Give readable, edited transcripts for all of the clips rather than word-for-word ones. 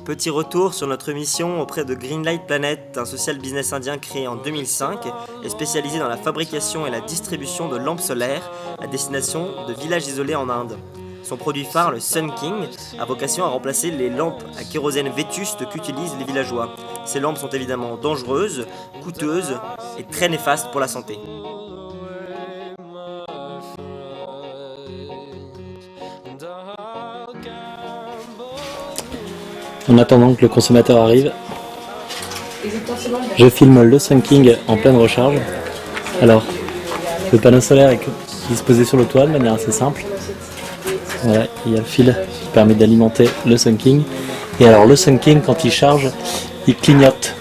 Petit retour sur notre mission auprès de Greenlight Planet, un social business indien créé en 2005 et spécialisé dans la fabrication et la distribution de lampes solaires à destination de villages isolés en Inde. Son produit phare, le Sun King, a vocation à remplacer les lampes à kérosène vétustes qu'utilisent les villageois. Ces lampes sont évidemment dangereuses, coûteuses et très néfastes pour la santé. En attendant que le consommateur arrive, je filme le Sun King en pleine recharge. Alors, le panneau solaire est disposé sur le toit de manière assez simple. Voilà, il y a le fil qui permet d'alimenter le Sun King. Et alors le Sun King, quand il charge, il clignote.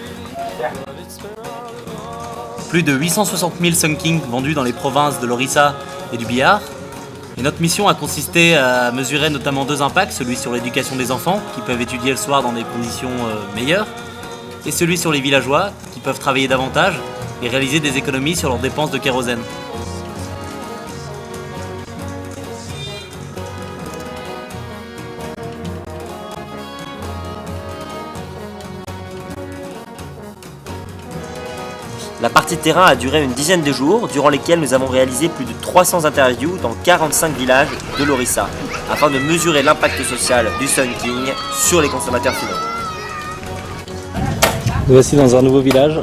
Plus de 860 000 Sun King vendus dans les provinces de l'Orissa et du Bihar. Et notre mission a consisté à mesurer notamment deux impacts, celui sur l'éducation des enfants, qui peuvent étudier le soir dans des conditions meilleures, et celui sur les villageois, qui peuvent travailler davantage et réaliser des économies sur leurs dépenses de kérosène. La partie terrain a duré une dizaine de jours, durant lesquels nous avons réalisé plus de 300 interviews dans 45 villages de l'Orissa, afin de mesurer l'impact social du Sun King sur les consommateurs finaux. Nous voici dans un nouveau village.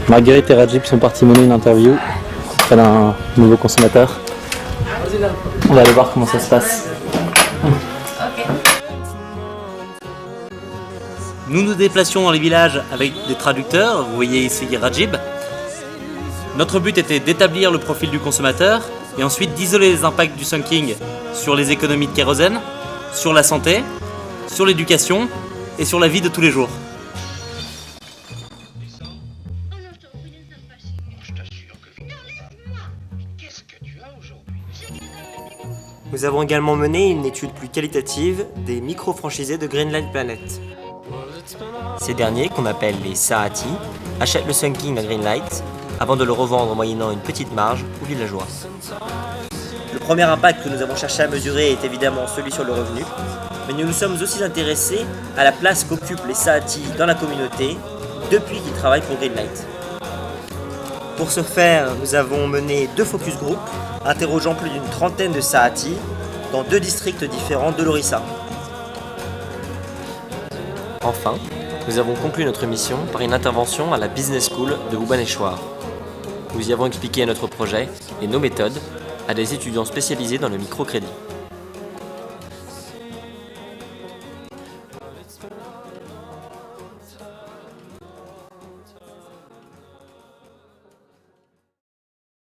Marguerite et Rajib sont partis mener une interview auprès d'un nouveau consommateur. On va aller voir comment ça se passe. Nous nous déplacions dans les villages avec des traducteurs, vous voyez ici Rajib. Notre but était d'établir le profil du consommateur et ensuite d'isoler les impacts du Sun King sur les économies de kérosène, sur la santé, sur l'éducation et sur la vie de tous les jours. Nous avons également mené une étude plus qualitative des micro-franchisés de Greenlight Planet. Ces derniers, qu'on appelle les Sahati, achètent le Sun King à Greenlight avant de le revendre moyennant une petite marge aux villageois. Le premier impact que nous avons cherché à mesurer est évidemment celui sur le revenu, mais nous nous sommes aussi intéressés à la place qu'occupent les Sahati dans la communauté depuis qu'ils travaillent pour Greenlight. Pour ce faire, nous avons mené 2 focus group, interrogeant plus d'une trentaine de Sahati dans 2 districts différents de l'Orissa. Enfin, nous avons conclu notre mission par une intervention à la Business School de Bhubaneswar. Nous y avons expliqué notre projet et nos méthodes à des étudiants spécialisés dans le microcrédit.